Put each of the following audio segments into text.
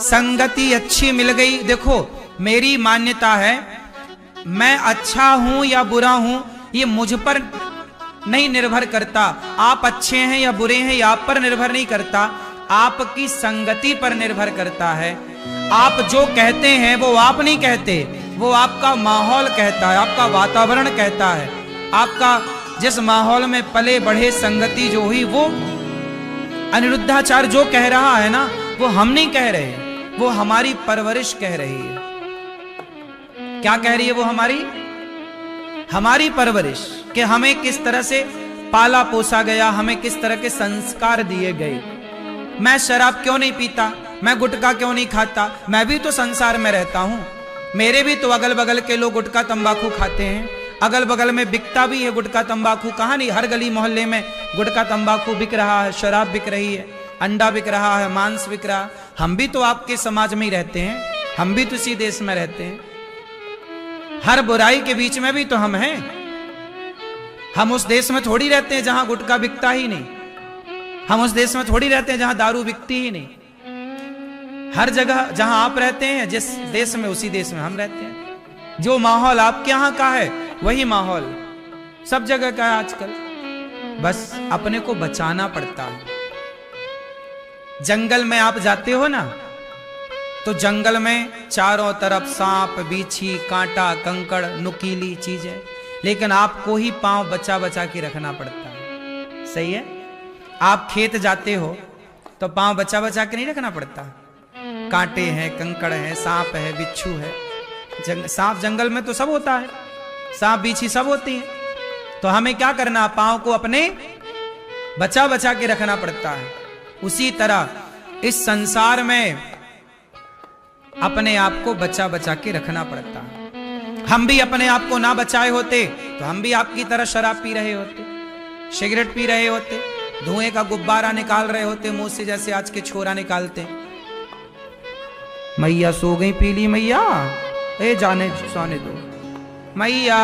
संगति अच्छी मिल गई। देखो मेरी मान्यता है, मैं अच्छा हूं या बुरा हूं ये मुझ पर नहीं निर्भर करता। आप अच्छे हैं या बुरे हैं ये आप पर निर्भर नहीं करता, आपकी संगति पर निर्भर करता है। आप जो कहते हैं वो आप नहीं कहते, वो आपका माहौल कहता है, आपका वातावरण कहता है। आपका जिस माहौल में पले बढ़े संगति जो हुई, वो अनिरुद्धाचार्य जो कह रहा है ना, वो हम नहीं कह रहे, वो हमारी परवरिश कह रही है। क्या कह रही है वो? हमारी परवरिश, कि हमें किस तरह से पाला पोसा गया, हमें किस तरह के संस्कार दिए गए। मैं शराब क्यों नहीं पीता, मैं गुटखा क्यों नहीं खाता, मैं भी तो संसार में रहता हूं। मेरे भी तो अगल बगल के लोग गुटखा तंबाकू खाते हैं, अगल बगल में बिकता भी है गुटखा तंबाकू। कहां नहीं, हर गली मोहल्ले में गुटखा तंबाकू बिक रहा है, शराब बिक रही है, अंडा बिक रहा है, मांस बिक रहा है। हम भी तो आपके समाज में ही रहते हैं, हम भी तो इसी देश में रहते हैं। हर बुराई के बीच में भी तो हम हैं। हम उस देश में थोड़ी रहते हैं जहां गुटखा बिकता ही नहीं, हम उस देश में थोड़ी रहते हैं जहां दारू बिकती ही नहीं। हर जगह जहां आप रहते हैं, जिस देश में, उसी देश में हम रहते हैं। जो माहौल आपके यहां का है वही माहौल सब जगह का है आजकल। बस अपने को बचाना पड़ता है। जंगल में आप जाते हो ना, तो जंगल में चारों तरफ सांप, बीछी, कांटा, कंकड़, नुकीली चीजें, लेकिन आपको ही पांव बचा बचा के रखना पड़ता है। सही है? आप खेत जाते हो तो पांव बचा बचा के नहीं रखना पड़ता। कांटे हैं, कंकड़ हैं, सांप है, बिच्छू है। सांप जंगल में तो सब होता है, सांप बीछी सब होती है। तो हमें क्या करना, पांव को अपने बचा बचा के रखना पड़ता है। उसी तरह इस संसार में अपने आप को बचा बचा के रखना पड़ता है। हम भी अपने आप को ना बचाए होते तो हम भी आपकी तरह शराब पी रहे होते, सिगरेट पी रहे होते, धुएं का गुब्बारा निकाल रहे होते मुंह से, जैसे आज के छोरा निकालते। मैया सो गई पीली मैया, ए जाने सोने दो मैया,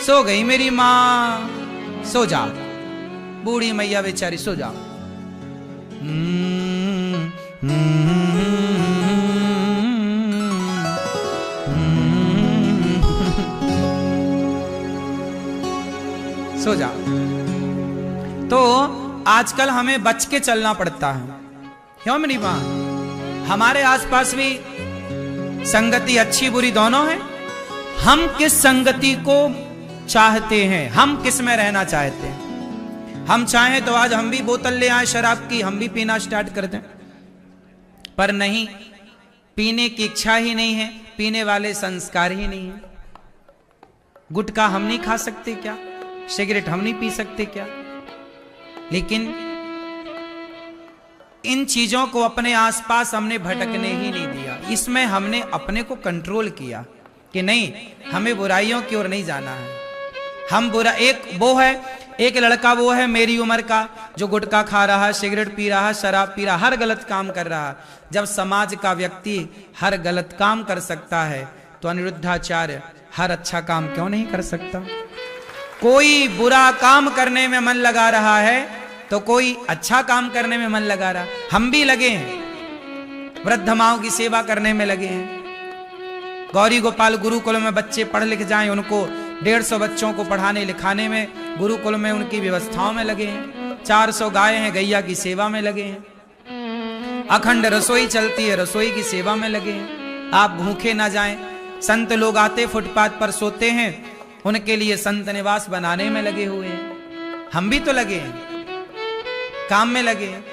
सो गई मेरी माँ, सो जा बूढ़ी मैया बेचारी, सो जा। सो जा। तो आजकल हमें बच के चलना पड़ता है, क्यों मेरी मां? हमारे आसपास भी संगति अच्छी बुरी दोनों है। हम किस संगति को चाहते हैं, हम किस में रहना चाहते हैं। हम चाहें तो आज हम भी बोतल ले आए शराब की, हम भी पीना स्टार्ट कर दें, पर नहीं, पीने की इच्छा ही नहीं है, पीने वाले संस्कार ही नहीं है। गुटखा हम नहीं खा सकते क्या? सिगरेट हम नहीं पी सकते क्या? लेकिन इन चीजों को अपने आसपास हमने भटकने ही नहीं दिया। इसमें हमने अपने को कंट्रोल किया कि नहीं, हमें बुराइयों की ओर नहीं जाना है। हम बुरा, एक लड़का वो है मेरी उम्र का जो गुटखा खा रहा है, सिगरेट पी रहा है, शराब पी रहा, हर गलत काम कर रहा है। जब समाज का व्यक्ति हर गलत काम कर सकता है तो अनिरुद्धाचार्य हर अच्छा काम क्यों नहीं कर सकता? कोई बुरा काम करने में मन लगा रहा है तो कोई अच्छा काम करने में मन लगा रहा। हम भी लगे हैं, वृद्ध माओं की सेवा करने में लगे हैं। गौरी गोपाल गुरुकुल में बच्चे पढ़ लिख जाएं, उनको 150 बच्चों को पढ़ाने लिखाने में गुरुकुल में उनकी व्यवस्थाओं में लगे हैं। 400 गाय हैं, गैया की सेवा में लगे हैं। अखंड रसोई चलती है, रसोई की सेवा में लगे हैं। आप भूखे ना जाएं। संत लोग आते फुटपाथ पर सोते हैं, उनके लिए संत निवास बनाने में लगे हुए हैं। हम भी तो लगे हैं, काम में लगे हैं।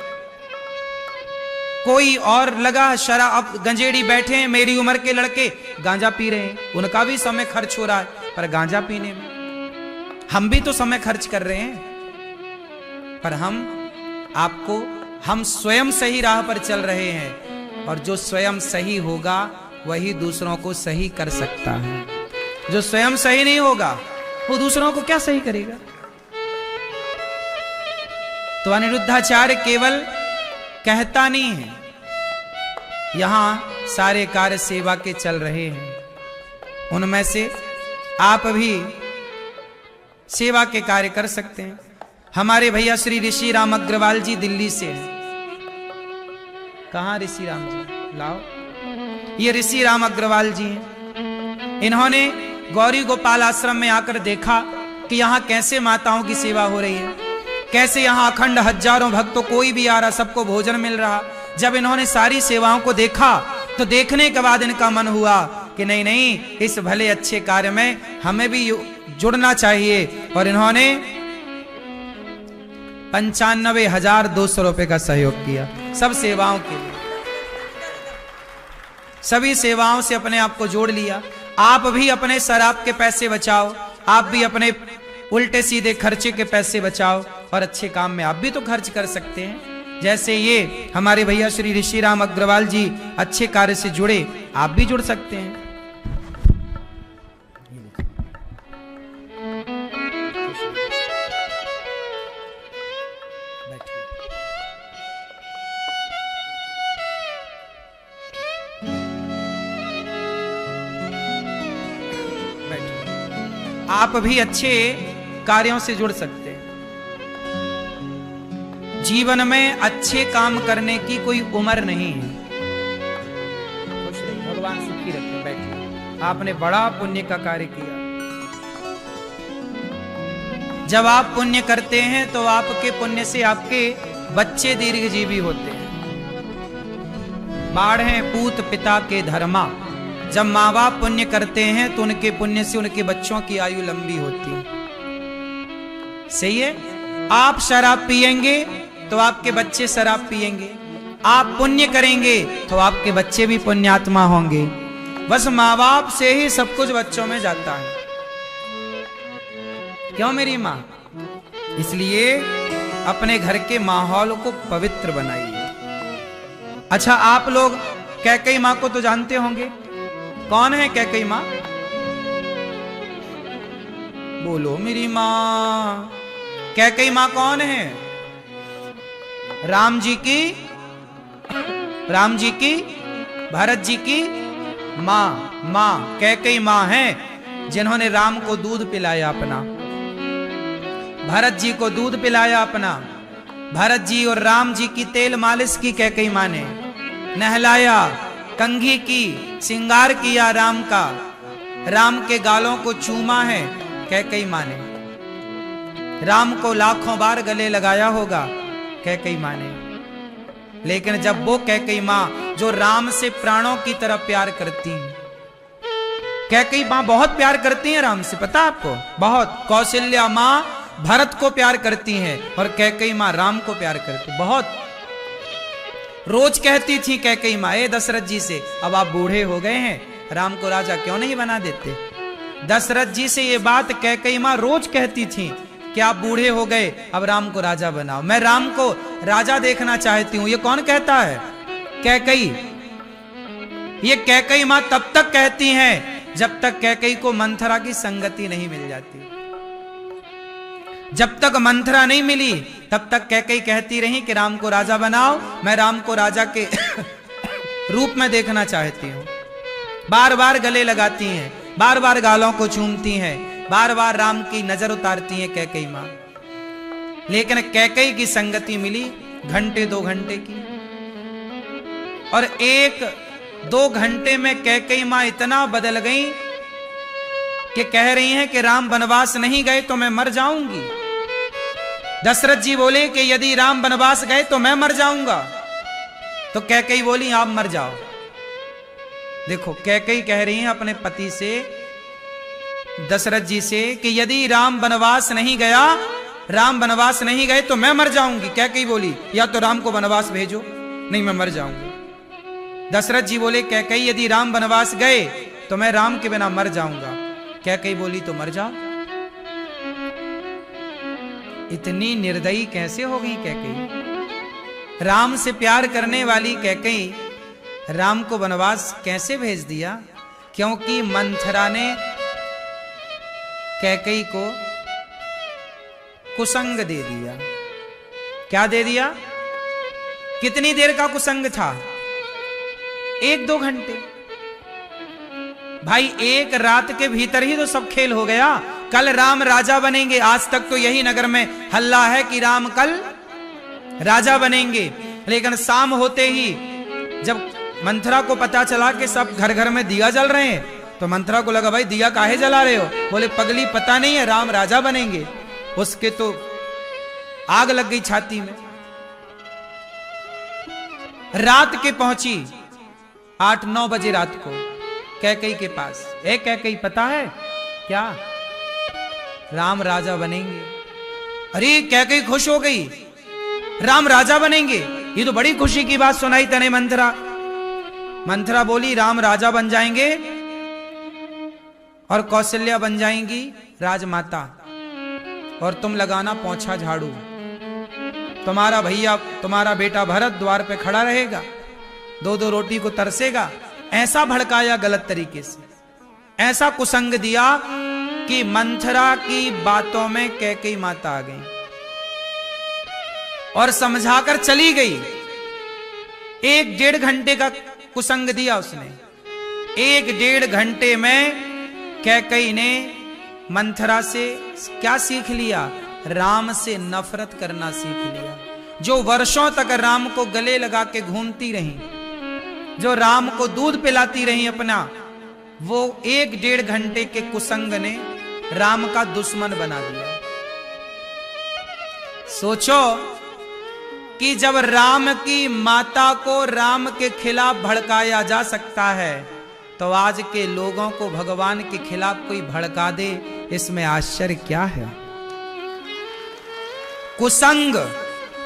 कोई और लगा शराब, अब गंजेड़ी बैठे हैं मेरी उम्र के लड़के गांजा पी रहे हैं, उनका भी समय खर्च हो रहा है, पर गांजा पीने में हम भी तो समय खर्च कर रहे हैं। पर हम स्वयं सही राह पर चल रहे हैं, और जो स्वयं सही होगा वही दूसरों को सही कर सकता है। जो स्वयं सही नहीं होगा वो दूसरों को क्या सही करेगा? तो अनिरुद्धाचार्य केवल कहता नहीं है, यहां सारे कार्य सेवा के चल रहे हैं। उनमें से आप भी सेवा के कार्य कर सकते हैं। हमारे भैया श्री ऋषि राम अग्रवाल जी दिल्ली से हैं, कहाँ ऋषि राम जी? लाओ, ये ऋषि राम अग्रवाल जी हैं। इन्होंने गौरी गोपाल आश्रम में आकर देखा कि यहाँ कैसे माताओं की सेवा हो रही है, कैसे यहाँ अखंड हजारों भक्तों, कोई भी आ रहा, सबको भोजन मिल रहा। जब इन्होंने सारी सेवाओं को देखा तो देखने के बाद इनका मन हुआ कि नहीं नहीं, इस भले अच्छे कार्य में हमें भी जुड़ना चाहिए। और इन्होंने 95,200 रुपए का सहयोग किया सब सेवाओं के लिए। सभी सेवाओं से अपने आप को जोड़ लिया। आप भी अपने शराब के पैसे बचाओ, आप भी अपने उल्टे सीधे खर्चे के पैसे बचाओ और अच्छे काम में आप भी तो खर्च कर सकते हैं। जैसे ये हमारे भैया श्री ऋषि राम अग्रवाल जी अच्छे कार्य से जुड़े, आप भी जुड़ सकते हैं। आप भी अच्छे कार्यों से जुड़ सकते हैं। जीवन में अच्छे काम करने की कोई उम्र नहीं है। खुश रहिए, भगवान सुखी रखें। बैठिए, आपने बड़ा पुण्य का कार्य किया। जब आप पुण्य करते हैं तो आपके पुण्य से आपके बच्चे दीर्घजीवी होते हैं। बाढ़ पूत पिता के धर्मा, जब माँ बाप पुण्य करते हैं तो उनके पुण्य से उनके बच्चों की आयु लंबी होती है। सही है? आप शराब पिएंगे तो आपके बच्चे शराब पिएंगे, आप पुण्य करेंगे तो आपके बच्चे भी पुण्यात्मा होंगे। बस माँ बाप से ही सब कुछ बच्चों में जाता है। क्यों मेरी माँ? इसलिए अपने घर के माहौल को पवित्र बनाइए। अच्छा, आप लोग कैकेयी माँ को तो जानते होंगे। कौन है कैकेयी माँ? बोलो मेरी माँ। कैकेयी माँ कौन है? राम जी की भरत जी की माँ कैकेयी माँ है, जिन्होंने राम को दूध पिलाया अपना, भरत जी को दूध पिलाया अपना। भरत जी और राम जी की तेल मालिश की कैकेयी माँ ने, नहलाया, कंघी की, श्रृंगार किया राम का, राम के गालों को चूमा है कैकेयी माँ ने। राम को लाखों बार गले लगाया होगा कैकेयी माँ ने। लेकिन जब वो कैकेयी माँ जो राम से प्राणों की तरह प्यार करती हैं, कैकेयी माँ बहुत प्यार करती हैं राम से, पता आपको? बहुत। कौशल्या माँ भरत को प्यार करती हैं और कैकेयी माँ राम को प्यार करती, बहुत। रोज कहती थी कैकेयी माँ दशरथ जी से, अब आप बूढ़े हो गए हैं, राम को राजा क्यों नहीं बना देते? दशरथ जी से ये बात कैकेयी माँ रोज कहती थी कि आप बूढ़े हो गए, अब राम को राजा बनाओ, मैं राम को राजा देखना चाहती हूं। ये कौन कहता है? कैकेयी। ये कैकेयी माँ तब तक कहती हैं जब तक कैकेयी को मंथरा की संगति नहीं मिल जाती। जब तक मंथरा नहीं मिली तब तक कैकेयी कहती रही कि राम को राजा बनाओ, मैं राम को राजा के रूप में देखना चाहती हूं। बार बार गले लगाती हैं, बार बार गालों को चूमती हैं, बार बार राम की नजर उतारती हैं कैकेयी माँ। लेकिन कैकेयी की संगति मिली घंटे 2 घंटे की, और 1-2 घंटे में कैकेयी माँ इतना बदल गई कि कह रही हैं कि राम वनवास नहीं गए तो मैं मर जाऊंगी। दशरथ जी बोले कि यदि राम वनवास गए तो मैं मर जाऊंगा, तो कैकेयी बोली आप मर जाओ। देखो, कैकेयी कह रही हैं अपने पति से, दशरथ जी से, कि यदि राम वनवास नहीं गया, राम वनवास नहीं गए तो मैं मर जाऊंगी। कैकेयी बोली या तो राम को वनवास भेजो, नहीं मैं मर जाऊंगी। दशरथ जी बोले कैकेयी यदि राम वनवास गए तो मैं राम के बिना मर जाऊंगा। कैकेयी बोली तो मर जाओ। इतनी निर्दयी कैसे हो गई कैकेयी? राम से प्यार करने वाली कैकेयी राम को वनवास कैसे भेज दिया? क्योंकि मंथरा ने कैकेयी को कुसंग दे दिया। क्या दे दिया? कितनी देर का कुसंग था? 1-2 घंटे। भाई, एक रात के भीतर ही तो सब खेल हो गया। कल राम राजा बनेंगे, आज तक तो यही नगर में हल्ला है कि राम कल राजा बनेंगे, लेकिन शाम होते ही जब मंथरा को पता चला कि सब घर घर में दिया जल रहे हैं, तो मंथरा को लगा भाई दिया काहे जला रहे हो? बोले पगली पता नहीं है राम राजा बनेंगे। उसके तो आग लग गई छाती में। रात के पहुंची 8-9 बजे रात को कैकई के पास। कैकई पता है क्या? राम राजा बनेंगे। अरे कैकई खुश हो गई, राम राजा बनेंगे, ये तो बड़ी खुशी की बात सुनाई तने मंथरा। मंथरा बोली राम राजा बन जाएंगे और कौशल्या बन जाएंगी राजमाता, और तुम लगाना पोंछा झाड़ू। तुम्हारा भैया, तुम्हारा बेटा भरत द्वार पे खड़ा रहेगा, 2-2 रोटी को तरसेगा। ऐसा भड़काया गलत तरीके से, ऐसा कुसंग दिया कि मंथरा की बातों में कैकई माता आ गई और समझाकर चली गई। 1-1.5 घंटे का कुसंग दिया उसने। 1-1.5 घंटे में कैकई ने मंथरा से क्या सीख लिया? राम से नफरत करना सीख लिया। जो वर्षों तक राम को गले लगा के घूमती रही, जो राम को दूध पिलाती रही अपना, वो 1-1.5 घंटे के कुसंग ने राम का दुश्मन बना दिया। सोचो कि जब राम की माता को राम के खिलाफ भड़काया जा सकता है, तो आज के लोगों को भगवान के खिलाफ कोई भड़का दे, इसमें आश्चर्य क्या है? कुसंग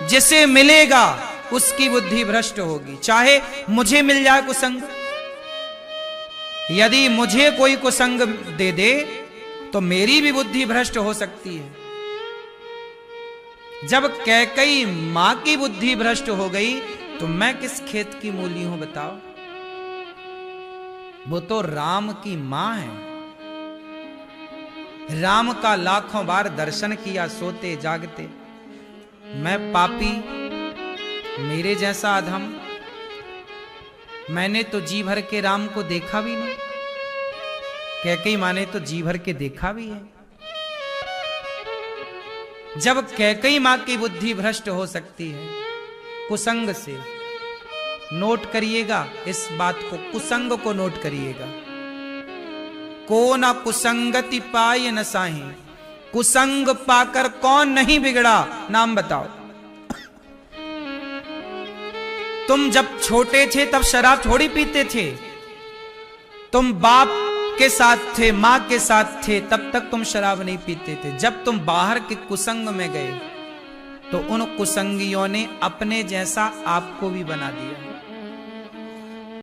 जिसे मिलेगा उसकी बुद्धि भ्रष्ट होगी। चाहे मुझे मिल जाए कुसंग, यदि मुझे कोई कुसंग दे दे तो मेरी भी बुद्धि भ्रष्ट हो सकती है। जब कैकई मां की बुद्धि भ्रष्ट हो गई तो मैं किस खेत की मूली हूं बताओ? वो तो राम की मां है। राम का लाखों बार दर्शन किया सोते जागते। मैं पापी, मेरे जैसा अधम, मैंने तो जी भर के राम को देखा भी नहीं। कैकई मां ने तो जी भर के देखा भी है। जब कैकई मां की बुद्धि भ्रष्ट हो सकती है कुसंग से, नोट करिएगा इस बात को, कुसंग को नोट करिएगा। को न कुसंगति पाय न साही, कुसंग पाकर कौन नहीं बिगड़ा? नाम बताओ। तुम जब छोटे थे तब शराब थोड़ी पीते थे। तुम बाप के साथ थे, मां के साथ थे, तब तक तुम शराब नहीं पीते थे। जब तुम बाहर के कुसंग में गए तो उन कुसंगियों ने अपने जैसा आपको भी बना दिया।